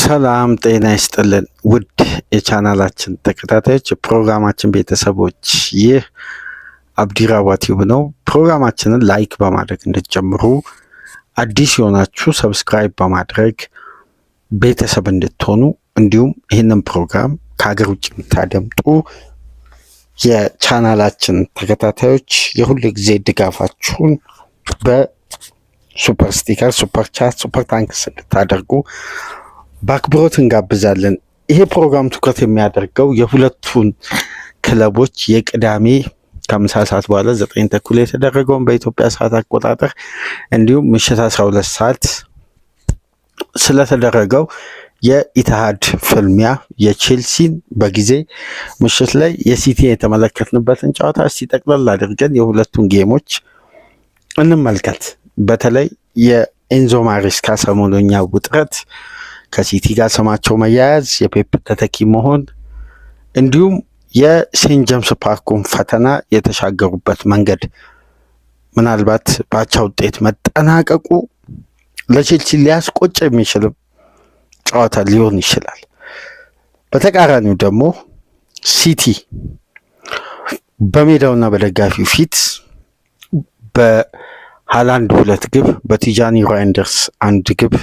ሰላም ጤና ይስጥልን ውድ የቻናላችን ተከታታዮች የፕሮግራማችን ቤተሰቦች፣ ይህ አብዲራዋ ቲዩብ ነው። ፕሮግራማችንን ላይክ በማድረግ እንድትጀምሩ፣ አዲስ የሆናችሁ ሰብስክራይብ በማድረግ ቤተሰብ እንድትሆኑ፣ እንዲሁም ይህንን ፕሮግራም ከሀገር ውጭ የምታደምጡ የቻናላችን ተከታታዮች የሁሉ ጊዜ ድጋፋችሁን በሱፐር ስቲከር፣ ሱፐር ቻት፣ ሱፐር ታንክስ እንድታደርጉ በአክብሮት እንጋብዛለን። ይሄ ፕሮግራም ትኩረት የሚያደርገው የሁለቱን ክለቦች የቅዳሜ ከምሳ ሰዓት በኋላ 9 ተኩል የተደረገውን በኢትዮጵያ ሰዓት አቆጣጠር እንዲሁም ምሽት 12 ሰዓት ስለተደረገው የኢትሃድ ፍልሚያ የቼልሲን በጊዜ ምሽት ላይ የሲቲ የተመለከትንበትን ጨዋታ እስቲ ጠቅለል አድርገን የሁለቱን ጌሞች እንመልከት። በተለይ የኤንዞ ማሬስካ ሰሞኑኛ ውጥረት፣ ከሲቲ ጋር ስማቸው መያያዝ፣ የፔፕ ተተኪ መሆን እንዲሁም የሴንት ጀምስ ፓርኩን ፈተና የተሻገሩበት መንገድ፣ ምናልባት በአቻ ውጤት መጠናቀቁ ለቼልሲ ሊያስቆጭ የሚችልም ጨዋታ ሊሆን ይችላል። በተቃራኒው ደግሞ ሲቲ በሜዳውና በደጋፊው ፊት በሃላንድ 2 ግብ በቲጃኒ ራይንደርስ 1 ግብ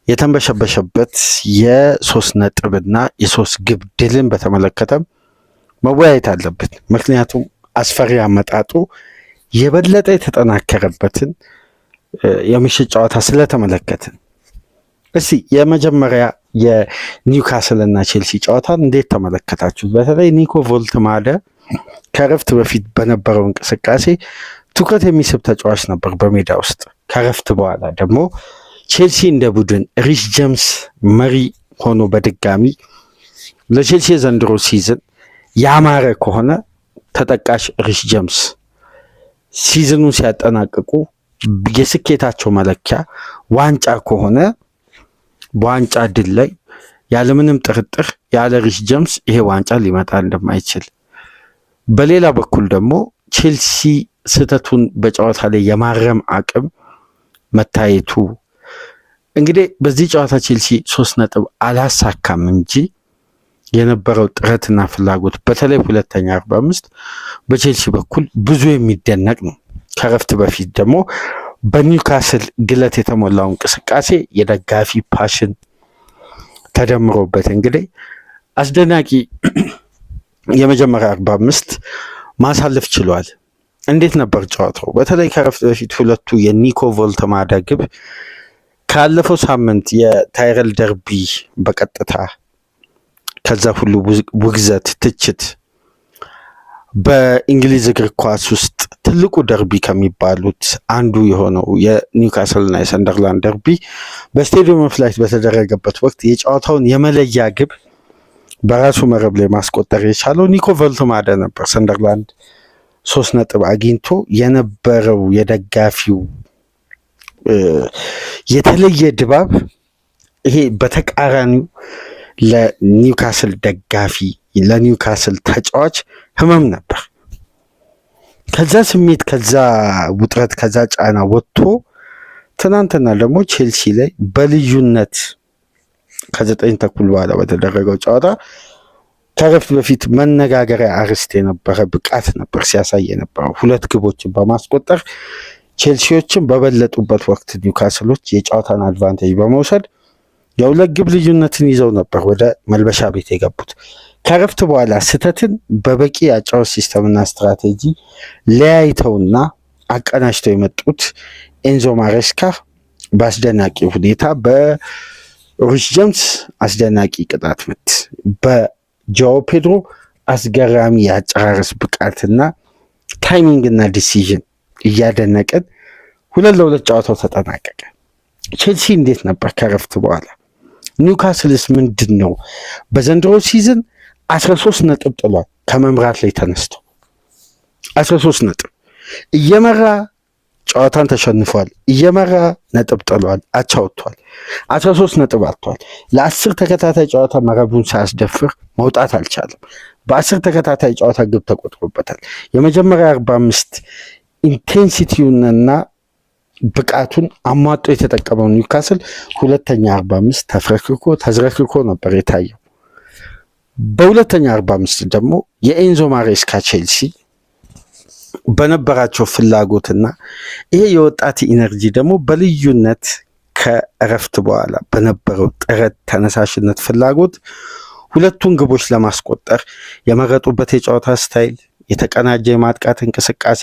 የተንበሸበሸበት የ3 ነጥብና የ3 ግብ ድልን በተመለከተ መወያየት አለብን። ምክንያቱም አስፈሪ አመጣጡ የበለጠ የተጠናከረበትን የምሽት ጨዋታ ስለተመለከትን፣ እስቲ የመጀመሪያ የኒውካስል እና ቼልሲ ጨዋታን እንዴት ተመለከታችሁት? በተለይ ኒኮ ቮልትማደ ከረፍት በፊት በነበረው እንቅስቃሴ ትኩረት የሚስብ ተጫዋች ነበር በሜዳ ውስጥ። ከረፍት በኋላ ደግሞ ቼልሲ እንደ ቡድን ሪስ ጀምስ መሪ ሆኖ በድጋሚ ለቼልሲ ዘንድሮ ሲዝን ያማረ ከሆነ ተጠቃሽ ሪስ ጀምስ ሲዝኑን ሲያጠናቅቁ የስኬታቸው መለኪያ ዋንጫ ከሆነ በዋንጫ ድል ላይ ያለምንም ጥርጥር ያለ ሪስ ጀምስ ይሄ ዋንጫ ሊመጣ እንደማይችል፣ በሌላ በኩል ደግሞ ቼልሲ ስህተቱን በጨዋታ ላይ የማረም አቅም መታየቱ፣ እንግዲህ በዚህ ጨዋታ ቼልሲ 3 ነጥብ አላሳካም እንጂ የነበረው ጥረትና ፍላጎት በተለይ ሁለተኛ 45 በቼልሲ በኩል ብዙ የሚደነቅ ነው። ከረፍት በፊት ደግሞ በኒውካስል ግለት የተሞላው እንቅስቃሴ የደጋፊ ፓሽን ተደምሮበት እንግዲህ አስደናቂ የመጀመሪያ 45 ማሳለፍ ችሏል። እንዴት ነበር ጨዋታው? በተለይ ከረፍት በፊት ሁለቱ የኒኮ ቮልተማዳ ግብ ካለፈው ሳምንት የታይረል ደርቢ በቀጥታ ከዛ ሁሉ ውግዘት፣ ትችት በእንግሊዝ እግር ኳስ ውስጥ ትልቁ ደርቢ ከሚባሉት አንዱ የሆነው የኒውካስልና የሰንደርላንድ ደርቢ በስቴዲየም ኦፍ ላይት በተደረገበት ወቅት የጨዋታውን የመለያ ግብ በራሱ መረብ ላይ ማስቆጠር የቻለው ኒኮ ቮልተማዳ ነበር። ሰንደርላንድ 3 ነጥብ አግኝቶ የነበረው የደጋፊው የተለየ ድባብ ይሄ በተቃራኒው ለኒውካስል ደጋፊ ለኒውካስል ተጫዋች ህመም ነበር። ከዛ ስሜት፣ ከዛ ውጥረት፣ ከዛ ጫና ወጥቶ ትናንትና ደግሞ ቼልሲ ላይ በልዩነት ከ9 ተኩል በኋላ በተደረገው ጨዋታ ከረፍት በፊት መነጋገሪያ አርዕስት የነበረ ብቃት ነበር ሲያሳይ የነበረው። 2 ግቦችን በማስቆጠር ቼልሲዎችን በበለጡበት ወቅት ኒውካስሎች የጨዋታን አድቫንቴጅ በመውሰድ የ2 ግብ ልዩነትን ይዘው ነበር ወደ መልበሻ ቤት የገቡት። ከረፍት በኋላ ስህተትን በበቂ የአጨዋወት ሲስተምና ስትራቴጂ ለያይተውና አቀናጅተው የመጡት ኤንዞ ማሬስካ በአስደናቂ ሁኔታ በሪስ ጀምስ አስደናቂ ቅጣት ምት፣ በጆዋ ፔድሮ አስገራሚ የአጨራረስ ብቃትና ታይሚንግና ዲሲዥን እያደነቅን 2-2 ጨዋታው ተጠናቀቀ። ቼልሲ እንዴት ነበር ከረፍት በኋላ? ኒውካስልስ ምንድን ነው? በዘንድሮ ሲዝን 13 ነጥብ ጥሏል። ከመምራት ላይ ተነስቶ 13 ነጥብ እየመራ ጨዋታን ተሸንፏል። እየመራ ነጥብ ጥሏል፣ አቻ ወጥቷል። 13 ነጥብ አጥቷል። ለ10 ተከታታይ ጨዋታ መረቡን ሳያስደፍር መውጣት አልቻለም። በ10 ተከታታይ ጨዋታ ግብ ተቆጥሮበታል። የመጀመሪያ 45 ኢንቴንሲቲውንና ብቃቱን አሟጦ የተጠቀመው ኒውካስል ሁለተኛ 45 ተዝረክርኮ ነበር የታየው። በሁለተኛ 45 ደግሞ የኤንዞ ማሬስካ ቼልሲ በነበራቸው ፍላጎትና ይሄ የወጣት ኢነርጂ ደግሞ በልዩነት ከእረፍት በኋላ በነበረው ጥረት፣ ተነሳሽነት፣ ፍላጎት ሁለቱን ግቦች ለማስቆጠር የመረጡበት የጨዋታ ስታይል፣ የተቀናጀ የማጥቃት እንቅስቃሴ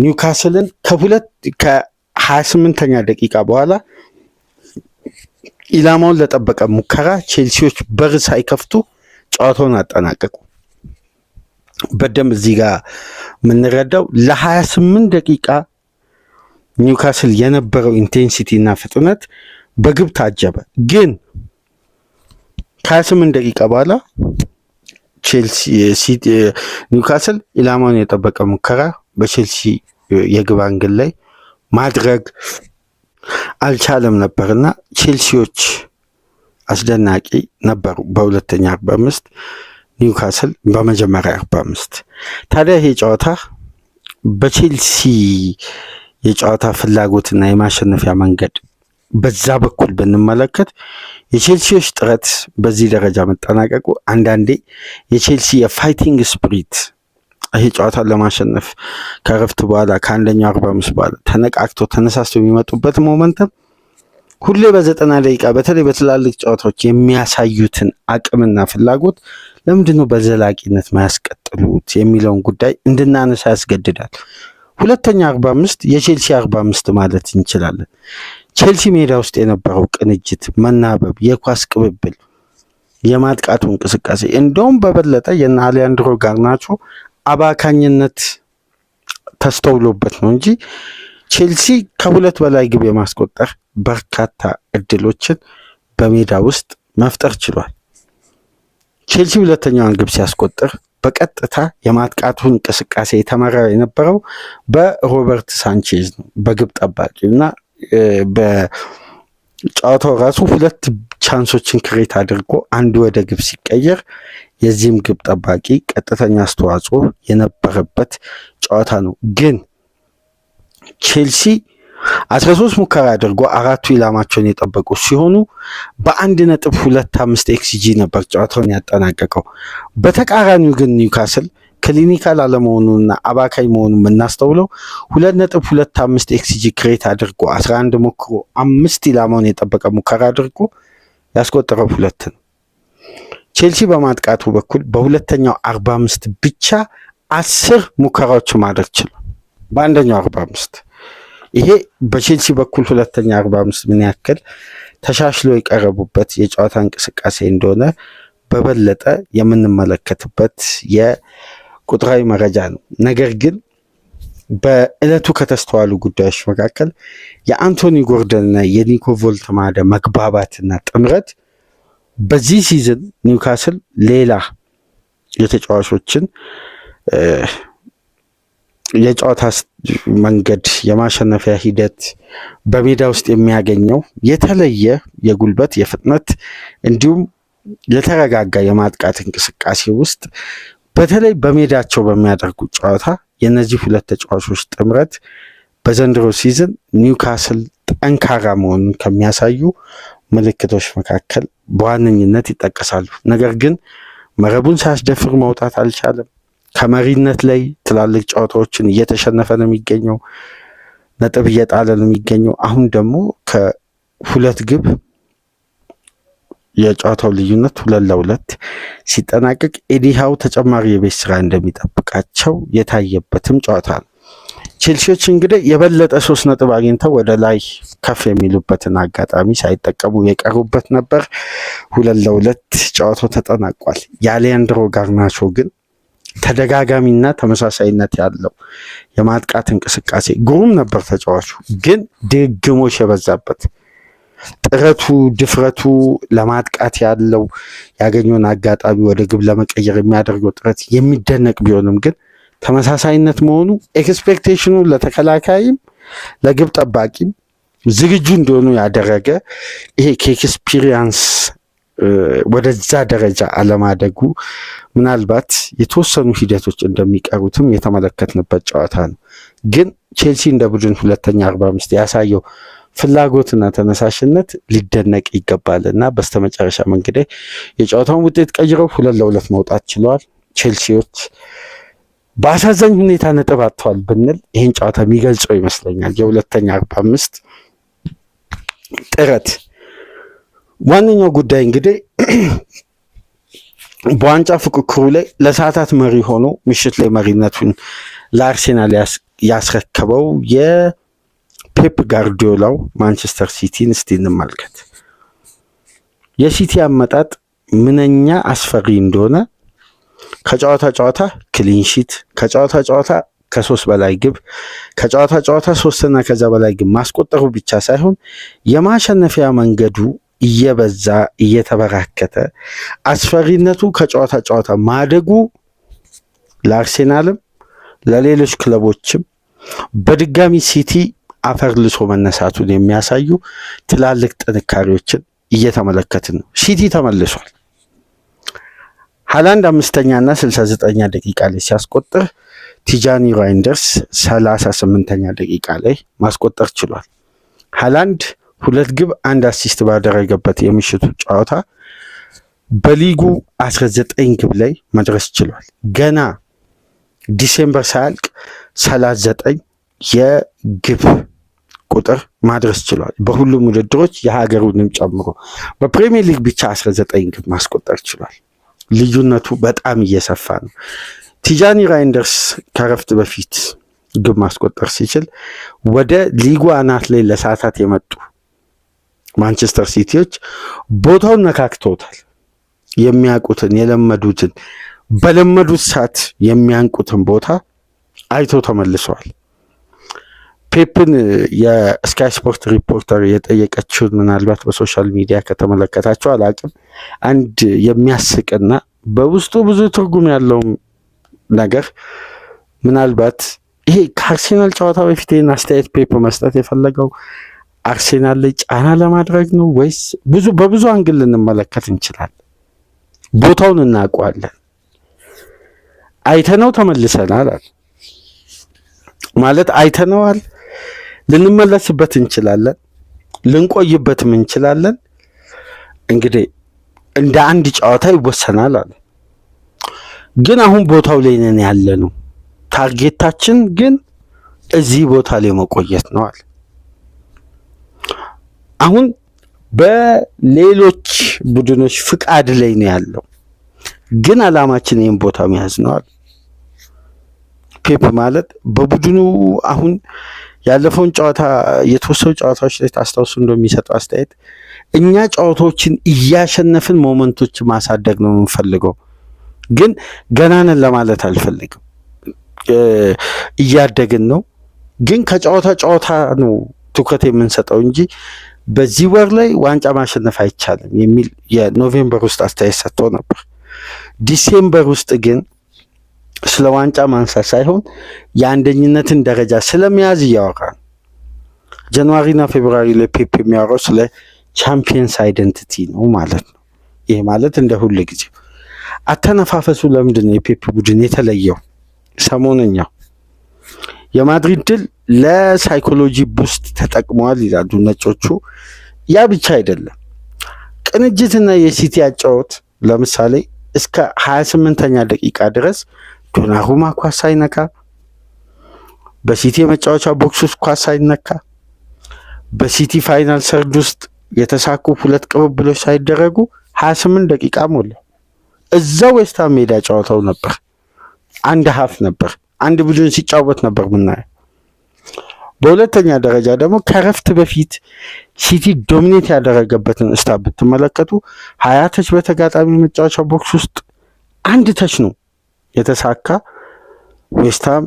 ኒውካስልን ከ28ኛ ደቂቃ በኋላ ኢላማውን ለጠበቀ ሙከራ ቼልሲዎች በር ሳይከፍቱ ጨዋታውን አጠናቀቁ። በደንብ እዚህ ጋር የምንረዳው ለ28 ደቂቃ ኒውካስል የነበረው ኢንቴንሲቲ እና ፍጥነት በግብ ታጀበ። ግን ከ28 ደቂቃ በኋላ ኒውካስል ኢላማውን የጠበቀ ሙከራ በቼልሲ የግብ አንግል ላይ ማድረግ አልቻለም ነበርና ቼልሲዎች አስደናቂ ነበሩ በሁለተኛ 45፣ ኒውካስል በመጀመሪያ 45። ታዲያ ይሄ ጨዋታ በቼልሲ የጨዋታ ፍላጎትና የማሸነፊያ መንገድ በዛ በኩል ብንመለከት የቼልሲዎች ጥረት በዚህ ደረጃ መጠናቀቁ አንዳንዴ የቼልሲ የፋይቲንግ ስፕሪት ይሄ ጨዋታን ለማሸነፍ ከረፍት በኋላ ከአንደኛው 45 በኋላ ተነቃቅቶ ተነሳስቶ የሚመጡበት ሞመንተም ሁሌ በ90 ደቂቃ በተለይ በትላልቅ ጨዋታዎች የሚያሳዩትን አቅምና ፍላጎት ለምንድነው በዘላቂነት ማያስቀጥሉት የሚለውን ጉዳይ እንድናነሳ ያስገድዳል። ሁለተኛ 45 የቼልሲ 45 ማለት እንችላለን። ቼልሲ ሜዳ ውስጥ የነበረው ቅንጅት፣ መናበብ፣ የኳስ ቅብብል፣ የማጥቃቱ እንቅስቃሴ እንደውም በበለጠ የነ አሊያንድሮ ጋርናቾ አባካኝነት ተስተውሎበት ነው እንጂ ቼልሲ ከሁለት በላይ ግብ የማስቆጠር በርካታ እድሎችን በሜዳ ውስጥ መፍጠር ችሏል። ቼልሲ ሁለተኛውን ግብ ሲያስቆጥር በቀጥታ የማጥቃቱ እንቅስቃሴ የተመራ የነበረው በሮበርት ሳንቼዝ ነው፣ በግብ ጠባቂ እና በጨዋታው ራሱ ሁለት ቻንሶችን ክሬት አድርጎ አንዱ ወደ ግብ ሲቀየር የዚህም ግብ ጠባቂ ቀጥተኛ አስተዋጽኦ የነበረበት ጨዋታ ነው። ግን ቼልሲ 13 ሙከራ አድርጎ አራቱ ኢላማቸውን የጠበቁ ሲሆኑ በ1.25 ኤክስጂ ነበር ጨዋታውን ያጠናቀቀው። በተቃራኒው ግን ኒውካስል ክሊኒካል አለመሆኑንና አባካኝ መሆኑን የምናስተውለው 2.25 ኤክስጂ ክሬት አድርጎ 11 ሞክሮ 5 ኢላማውን የጠበቀ ሙከራ አድርጎ ያስቆጠረው 2 ነው። ቼልሲ በማጥቃቱ በኩል በሁለተኛው 45 ብቻ 10 ሙከራዎች ማድረግ ችሏል በአንደኛው 45። ይሄ በቼልሲ በኩል ሁለተኛ 45 ምን ያክል ተሻሽሎ የቀረቡበት የጨዋታ እንቅስቃሴ እንደሆነ በበለጠ የምንመለከትበት የቁጥራዊ መረጃ ነው። ነገር ግን በዕለቱ ከተስተዋሉ ጉዳዮች መካከል የአንቶኒ ጎርደንና የኒኮ ቮልተማደ መግባባትና ጥምረት በዚህ ሲዝን ኒውካስል ሌላ የተጫዋቾችን የጨዋታ መንገድ የማሸነፊያ ሂደት በሜዳ ውስጥ የሚያገኘው የተለየ የጉልበት የፍጥነት እንዲሁም የተረጋጋ የማጥቃት እንቅስቃሴ ውስጥ በተለይ በሜዳቸው በሚያደርጉ ጨዋታ የነዚህ ሁለት ተጫዋቾች ጥምረት በዘንድሮ ሲዝን ኒውካስል ጠንካራ መሆኑን ከሚያሳዩ ምልክቶች መካከል በዋነኝነት ይጠቀሳሉ። ነገር ግን መረቡን ሳያስደፍር መውጣት አልቻለም። ከመሪነት ላይ ትላልቅ ጨዋታዎችን እየተሸነፈ ነው የሚገኘው፣ ነጥብ እየጣለ ነው የሚገኘው። አሁን ደግሞ ከሁለት ግብ የጨዋታው ልዩነት 2-2 ሲጠናቀቅ ኤዲሃው ተጨማሪ የቤት ስራ እንደሚጠብቃቸው የታየበትም ጨዋታ ነው። ቼልሲዎች እንግዲህ የበለጠ 3 ነጥብ አግኝተው ወደ ላይ ከፍ የሚሉበትን አጋጣሚ ሳይጠቀሙ የቀሩበት ነበር። 2-2 ጨዋታው ተጠናቋል። የአሊያንድሮ ጋርናቾ ግን ተደጋጋሚና ተመሳሳይነት ያለው የማጥቃት እንቅስቃሴ ግሩም ነበር። ተጫዋቹ ግን ድግሞሽ የበዛበት ጥረቱ፣ ድፍረቱ፣ ለማጥቃት ያለው ያገኘውን አጋጣሚ ወደ ግብ ለመቀየር የሚያደርገው ጥረት የሚደነቅ ቢሆንም ግን ተመሳሳይነት መሆኑ ኤክስፔክቴሽኑ ለተከላካይም ለግብ ጠባቂም ዝግጁ እንደሆኑ ያደረገ ይሄ ከኤክስፒሪየንስ ወደዛ ደረጃ አለማደጉ ምናልባት የተወሰኑ ሂደቶች እንደሚቀሩትም የተመለከትንበት ጨዋታ ነው። ግን ቼልሲ እንደ ቡድን ሁለተኛ 45 ያሳየው ፍላጎትና ተነሳሽነት ሊደነቅ ይገባል እና በስተመጨረሻ እንግዲህ የጨዋታውን ውጤት ቀይረው 2-2 መውጣት ችለዋል። ቼልሲዎች በአሳዛኝ ሁኔታ ነጥብ አጥተዋል ብንል ይህን ጨዋታ የሚገልጸው ይመስለኛል። የሁለተኛ 45 ጥረት ዋነኛው ጉዳይ እንግዲህ በዋንጫ ፍክክሩ ላይ ለሰዓታት መሪ ሆኖ ምሽት ላይ መሪነቱን ለአርሴናል ያስረከበው የፔፕ ጋርዲዮላው ማንቸስተር ሲቲን እስቲ እንመልከት። የሲቲ አመጣጥ ምንኛ አስፈሪ እንደሆነ ከጨዋታ ጨዋታ ክሊንሺት፣ ከጨዋታ ጨዋታ ከ3 በላይ ግብ፣ ከጨዋታ ጨዋታ 3 እና ከዛ በላይ ግብ ማስቆጠሩ ብቻ ሳይሆን የማሸነፊያ መንገዱ እየበዛ እየተበራከተ አስፈሪነቱ ከጨዋታ ጨዋታ ማደጉ ለአርሴናልም ለሌሎች ክለቦችም በድጋሚ ሲቲ አፈር ልሶ መነሳቱን የሚያሳዩ ትላልቅ ጥንካሬዎችን እየተመለከትን ነው። ሲቲ ተመልሷል። ሃላንድ 5ኛና 69ኛ ደቂቃ ላይ ሲያስቆጥር ቲጃኒ ራይንደርስ 38ኛ ደቂቃ ላይ ማስቆጠር ችሏል። ሃላንድ 2 ግብ 1 አሲስት ባደረገበት የምሽቱ ጨዋታ በሊጉ 19 ግብ ላይ መድረስ ችሏል። ገና ዲሴምበር ሳያልቅ 39 የግብ ቁጥር ማድረስ ችሏል። በሁሉም ውድድሮች የሀገሩንም ጨምሮ በፕሪሚየር ሊግ ብቻ 19 ግብ ማስቆጠር ችሏል። ልዩነቱ በጣም እየሰፋ ነው። ቲጃኒ ራይንደርስ ከረፍት በፊት ግብ ማስቆጠር ሲችል ወደ ሊጉ አናት ላይ ለሰዓታት የመጡ ማንቸስተር ሲቲዎች ቦታውን ነካክተውታል። የሚያውቁትን የለመዱትን በለመዱት ሰዓት የሚያንቁትን ቦታ አይቶ ተመልሰዋል። ፔፕን የስካይ ስፖርት ሪፖርተር የጠየቀችውን ምናልባት በሶሻል ሚዲያ ከተመለከታቸው አላቅም፣ አንድ የሚያስቅና በውስጡ ብዙ ትርጉም ያለው ነገር ምናልባት ይሄ ከአርሴናል ጨዋታ በፊት ይህን አስተያየት ፔፕ መስጠት የፈለገው አርሴናል ላይ ጫና ለማድረግ ነው ወይስ በብዙ አንግል ልንመለከት እንችላለን። ቦታውን እናውቀዋለን፣ አይተነው ተመልሰናል ማለት አይተነዋል። ልንመለስበት እንችላለን፣ ልንቆይበትም እንችላለን። እንግዲህ እንደ አንድ ጨዋታ ይወሰናል አለ። ግን አሁን ቦታው ላይ ነን ያለ ነው። ታርጌታችን ግን እዚህ ቦታ ላይ መቆየት ነው አለ። አሁን በሌሎች ቡድኖች ፍቃድ ላይ ነው ያለው፣ ግን አላማችን ይህን ቦታ መያዝ ነው አለ ፔፕ። ማለት በቡድኑ አሁን ያለፈውን ጨዋታ የተወሰኑ ጨዋታዎች ላይ ታስታውሱ እንደሚሰጠው አስተያየት እኛ ጨዋታዎችን እያሸነፍን ሞመንቶች ማሳደግ ነው የምንፈልገው፣ ግን ገና ነን ለማለት አልፈልግም። እያደግን ነው፣ ግን ከጨዋታ ጨዋታ ነው ትኩረት የምንሰጠው እንጂ በዚህ ወር ላይ ዋንጫ ማሸነፍ አይቻልም የሚል የኖቬምበር ውስጥ አስተያየት ሰጥቶ ነበር። ዲሴምበር ውስጥ ግን ስለ ዋንጫ ማንሳት ሳይሆን የአንደኝነትን ደረጃ ስለመያዝ እያወራ ነው። ጃንዋሪና ፌብሩዋሪ ላይ ፔፕ የሚያወራው ስለ ቻምፒየንስ አይደንቲቲ ነው ማለት ነው። ይህ ማለት እንደ ሁል ጊዜው አተነፋፈሱ ለምንድን ነው የፔፕ ቡድን የተለየው? ሰሞነኛው የማድሪድ ድል ለሳይኮሎጂ ቡስት ተጠቅመዋል ይላሉ ነጮቹ። ያ ብቻ አይደለም፣ ቅንጅትና የሲቲ አጫወት ለምሳሌ እስከ 28ኛ ደቂቃ ድረስ ዶናሩማ ኳስ ሳይነካ፣ በሲቲ የመጫወቻ ቦክስ ውስጥ ኳስ ሳይነካ፣ በሲቲ ፋይናል ሰርድ ውስጥ የተሳኩ 2 ቅብብሎች ሳይደረጉ 28 ደቂቃ ሞላ። እዛው ዌስትሃም ሜዳ ጨዋታው ነበር። አንድ ሀፍ ነበር፣ አንድ ቡድን ሲጫወት ነበር ምናየው። በሁለተኛ ደረጃ ደግሞ ከረፍት በፊት ሲቲ ዶሚኔት ያደረገበትን ስታብ ብትመለከቱ 20 ተች በተጋጣሚ መጫወቻ ቦክስ ውስጥ 1 ተች ነው የተሳካ። ዌስትሃም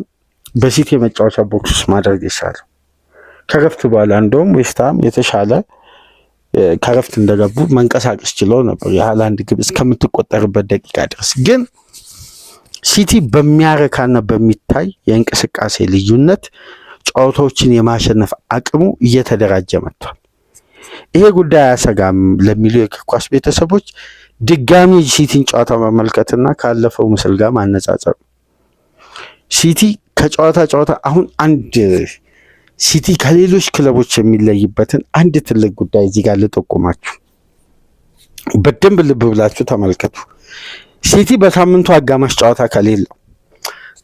በሲቲ የመጫወቻ ቦክስ ውስጥ ማድረግ ይቻላል። ከረፍት በኋላ እንደውም ዌስትሃም የተሻለ ከረፍት እንደገቡ መንቀሳቀስ ችለው ነበር የሃላንድ ግብ እስከምትቆጠርበት ደቂቃ ድረስ። ግን ሲቲ በሚያረካና በሚታይ የእንቅስቃሴ ልዩነት ጨዋታዎችን የማሸነፍ አቅሙ እየተደራጀ መጥቷል። ይሄ ጉዳይ አያሰጋም ለሚሉ የእግር ኳስ ቤተሰቦች ድጋሚ ሲቲን ጨዋታ መመልከትና ካለፈው ምስል ጋር ማነጻጸር። ሲቲ ከጨዋታ አሁን አንድ ሲቲ ከሌሎች ክለቦች የሚለይበትን አንድ ትልቅ ጉዳይ እዚህ ጋር ልጠቁማችሁ። በደንብ ልብ ብላችሁ ተመልከቱ። ሲቲ በሳምንቱ አጋማሽ ጨዋታ ከሌለው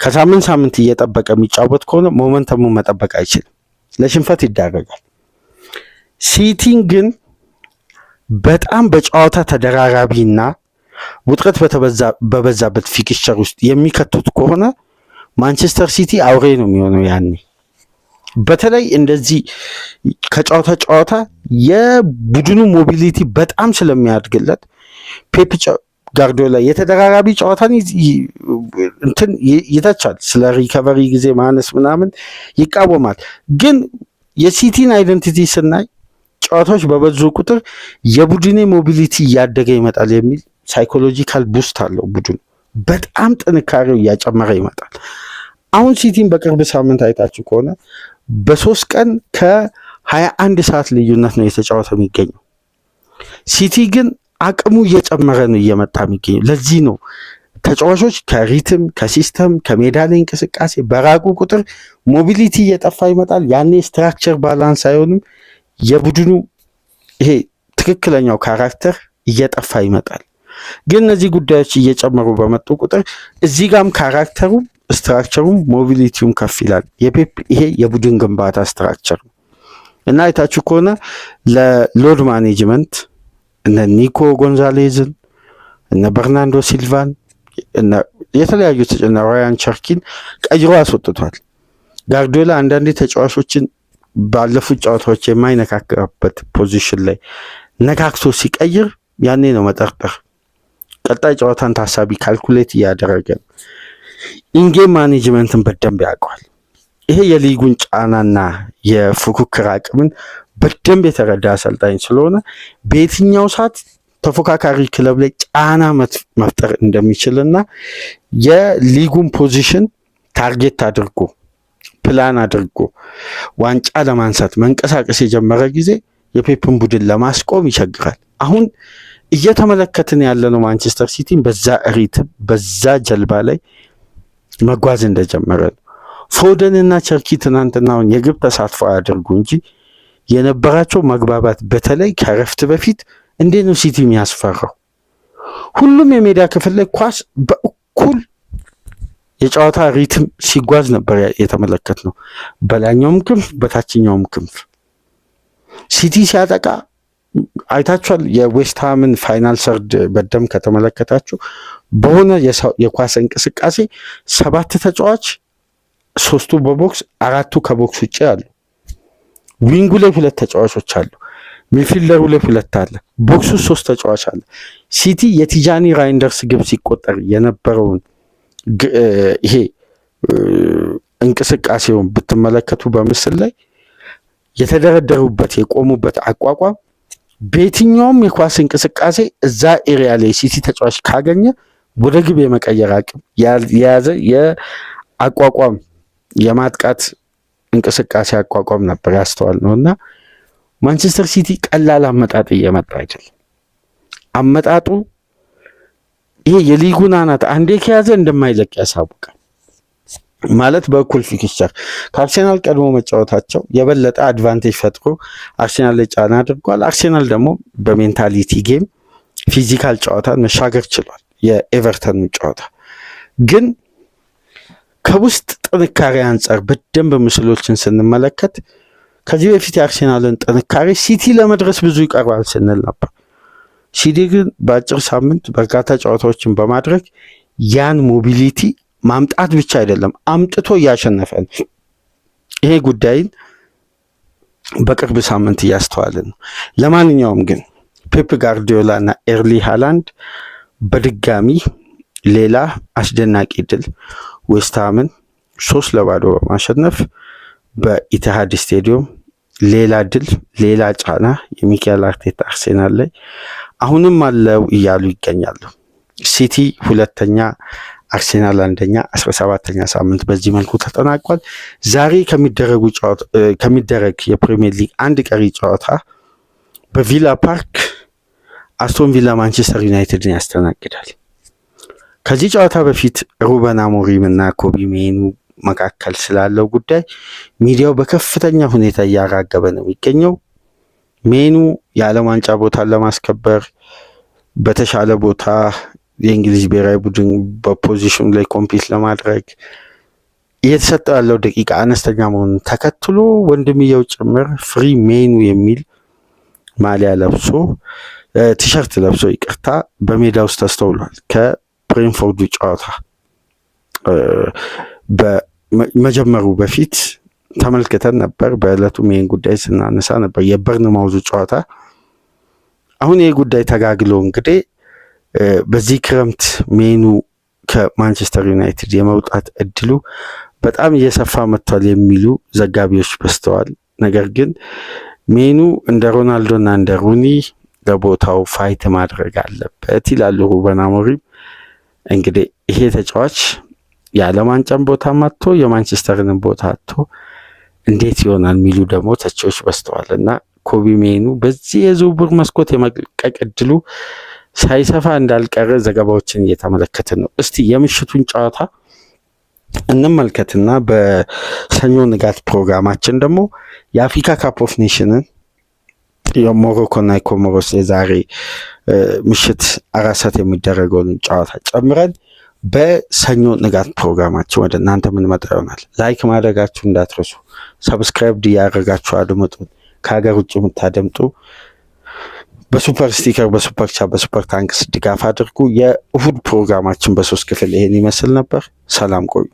ከሳምንት እየጠበቀ የሚጫወት ከሆነ ሞመንተሙን መጠበቅ አይችልም፣ ለሽንፈት ይዳረጋል። ሲቲን ግን በጣም በጨዋታ ተደራራቢና ውጥረት በበዛበት ፊክስቸር ውስጥ የሚከቱት ከሆነ ማንቸስተር ሲቲ አውሬ ነው የሚሆነው። ያኔ በተለይ እንደዚህ ከጨዋታ የቡድኑ ሞቢሊቲ በጣም ስለሚያድግለት ፔፕ ጋርዲዮላ የተደራራቢ ጨዋታን እንትን ይተቻል፣ ስለ ሪከቨሪ ጊዜ ማነስ ምናምን ይቃወማል። ግን የሲቲን አይደንቲቲ ስናይ ጨዋታዎች በበዙ ቁጥር የቡድኔ ሞቢሊቲ እያደገ ይመጣል የሚል ሳይኮሎጂካል ቡስት አለው። ቡድኑ በጣም ጥንካሬው እያጨመረ ይመጣል። አሁን ሲቲን በቅርብ ሳምንት አይታችሁ ከሆነ በ3 ቀን ከ21 ሰዓት ልዩነት ነው የተጫወተው የሚገኘው። ሲቲ ግን አቅሙ እየጨመረ ነው እየመጣ የሚገኘው። ለዚህ ነው ተጫዋቾች ከሪትም ከሲስተም ከሜዳ ላይ እንቅስቃሴ በራቁ ቁጥር ሞቢሊቲ እየጠፋ ይመጣል። ያኔ ስትራክቸር ባላንስ አይሆንም። የቡድኑ ይሄ ትክክለኛው ካራክተር እየጠፋ ይመጣል። ግን እነዚህ ጉዳዮች እየጨመሩ በመጡ ቁጥር እዚህ ጋም ካራክተሩም ስትራክቸሩም ሞቢሊቲውም ከፍ ይላል። የፔፕ ይሄ የቡድን ግንባታ ስትራክቸር ነው እና አይታችሁ ከሆነ ለሎድ ማኔጅመንት እነ ኒኮ ጎንዛሌዝን እነ በርናንዶ ሲልቫን እነ የተለያዩ እነ ራያን ቸርኪን ቀይሮ አስወጥቷል። ጋርዲዮላ አንዳንዴ ተጫዋቾችን ባለፉት ጨዋታዎች የማይነካከበት ፖዚሽን ላይ ነካክቶ ሲቀይር ያኔ ነው መጠርጠር። ቀጣይ ጨዋታን ታሳቢ ካልኩሌት እያደረገ ነው። ኢንጌም ማኔጅመንትን በደንብ ያውቀዋል። ይሄ የሊጉን ጫናና የፉክክር አቅምን በደንብ የተረዳ አሰልጣኝ ስለሆነ በየትኛው ሰዓት ተፎካካሪ ክለብ ላይ ጫና መፍጠር እንደሚችልና የሊጉን ፖዚሽን ታርጌት አድርጎ ፕላን አድርጎ ዋንጫ ለማንሳት መንቀሳቀስ የጀመረ ጊዜ የፔፕን ቡድን ለማስቆም ይቸግራል። አሁን እየተመለከትን ያለነው ማንቸስተር ሲቲን በዛ ሪትም በዛ ጀልባ ላይ መጓዝ እንደጀመረ ነው። ፎደንና ቸርኪ ትናንትናውን የግብ ተሳትፎ አያደርጉ እንጂ የነበራቸው መግባባት በተለይ ከረፍት በፊት እንዴት ነው ሲቲ የሚያስፈራው? ሁሉም የሜዳ ክፍል ላይ ኳስ በእኩል የጨዋታ ሪትም ሲጓዝ ነበር የተመለከት ነው። በላይኛውም ክንፍ በታችኛውም ክንፍ ሲቲ ሲያጠቃ አይታችኋል። የዌስትሃምን ፋይናል ሰርድ በደም ከተመለከታችሁ በሆነ የኳስ እንቅስቃሴ 7 ተጫዋች 3ቱ በቦክስ 4ቱ ከቦክስ ውጭ አሉ። ዊንጉ ላይ 2 ተጫዋቾች አሉ። ሚድፊልደሩ ላይ 2 አለ። ቦክሱ 3 ተጫዋች አለ። ሲቲ የቲጃኒ ራይንደርስ ግብ ሲቆጠር የነበረውን ይሄ እንቅስቃሴውን ብትመለከቱ በምስል ላይ የተደረደሩበት የቆሙበት አቋቋም በየትኛውም የኳስ እንቅስቃሴ እዛ ኤሪያ ላይ ሲቲ ተጫዋች ካገኘ ወደ ግብ የመቀየር አቅም የያዘ የአቋቋም የማጥቃት እንቅስቃሴ አቋቋም ነበር ያስተዋል ነው። እና ማንቸስተር ሲቲ ቀላል አመጣጥ እየመጣ አይደለም። አመጣጡ ይሄ የሊጉን አናት አንዴ ከያዘ እንደማይለቅ ያሳውቃል። ማለት በእኩል ፊክስቸር ከአርሴናል ቀድሞ መጫወታቸው የበለጠ አድቫንቴጅ ፈጥሮ አርሴናል ላይ ጫና አድርጓል። አርሴናል ደግሞ በሜንታሊቲ ጌም ፊዚካል ጨዋታን መሻገር ችሏል። የኤቨርተኑ ጨዋታ ግን ከውስጥ ጥንካሬ አንጻር በደንብ ምስሎችን ስንመለከት ከዚህ በፊት የአርሴናልን ጥንካሬ ሲቲ ለመድረስ ብዙ ይቀርባል ስንል ነበር። ሲቲ ግን በአጭር ሳምንት በርካታ ጨዋታዎችን በማድረግ ያን ሞቢሊቲ ማምጣት ብቻ አይደለም አምጥቶ እያሸነፈ ነው። ይሄ ጉዳይን በቅርብ ሳምንት እያስተዋልን ነው። ለማንኛውም ግን ፔፕ ጋርዲዮላ እና ኤርሊ ሃላንድ በድጋሚ ሌላ አስደናቂ ድል ዌስትሃምን 3-0 በማሸነፍ በኢቲሃድ ስቴዲየም ሌላ ድል ሌላ ጫና የሚካኤል አርቴታ አርሴናል ላይ አሁንም አለው እያሉ ይገኛሉ። ሲቲ 2ኛ አርሴናል 1ኛ 17ኛ ሳምንት በዚህ መልኩ ተጠናቋል። ዛሬ ከሚደረግ የፕሪሚየር ሊግ አንድ ቀሪ ጨዋታ በቪላ ፓርክ አስቶን ቪላ ማንቸስተር ዩናይትድን ያስተናግዳል። ከዚህ ጨዋታ በፊት ሩበን አሞሪም እና ኮቢ ሜኑ መካከል ስላለው ጉዳይ ሚዲያው በከፍተኛ ሁኔታ እያራገበ ነው የሚገኘው። ሜኑ የዓለም ዋንጫ ቦታን ለማስከበር በተሻለ ቦታ የእንግሊዝ ብሔራዊ ቡድን በፖዚሽኑ ላይ ኮምፒት ለማድረግ እየተሰጠው ያለው ደቂቃ አነስተኛ መሆኑን ተከትሎ ወንድምየው ጭምር ፍሪ ሜኑ የሚል ማሊያ ለብሶ ቲሸርት ለብሶ በሜዳ ውስጥ ተስተውሏል። ከብሬንፎርዱ ጨዋታ በመጀመሩ በፊት ተመልክተን ነበር። በዕለቱ ይህን ጉዳይ ስናነሳ ነበር፣ የበርንማውዙ ጨዋታ። አሁን ይህ ጉዳይ ተጋግሎ እንግዲህ በዚህ ክረምት ሜኑ ከማንቸስተር ዩናይትድ የመውጣት እድሉ በጣም እየሰፋ መጥቷል የሚሉ ዘጋቢዎች በዝተዋል። ነገር ግን ሜኑ እንደ ሮናልዶና እንደ ሩኒ ለቦታው ፋይት ማድረግ አለበት ይላሉ ሩበን አሞሪም። እንግዲህ ይሄ ተጫዋች የዓለም ዋንጫን ቦታ አጥቶ የማንቸስተርንን ቦታ አጥቶ እንዴት ይሆናል የሚሉ ደግሞ ተቺዎች በዝተዋል እና ኮቢ ሜኑ በዚህ የዝውውር መስኮት የመልቀቅ እድሉ ሳይሰፋ እንዳልቀረ ዘገባዎችን እየተመለከትን ነው። እስቲ የምሽቱን ጨዋታ እንመልከትና በሰኞ ንጋት ፕሮግራማችን ደግሞ የአፍሪካ ካፕ ኦፍ ኔሽንን የሞሮኮና የኮሞሮስ የዛሬ ምሽት 4 ሰዓት የሚደረገውን ጨዋታ ጨምረን በሰኞ ንጋት ፕሮግራማችን ወደ እናንተ የምንመጣ ይሆናል። ላይክ ማድረጋችሁ እንዳትረሱ፣ ሰብስክራይብ እያደረጋችሁ አድምጡን። ከሀገር ውጭ የምታደምጡ በሱፐር ስቲከር፣ በሱፐር ቻት፣ በሱፐር ታንክስ ድጋፍ አድርጉ። የእሁድ ፕሮግራማችን በ3 ክፍል ይሄን ይመስል ነበር። ሰላም ቆዩ።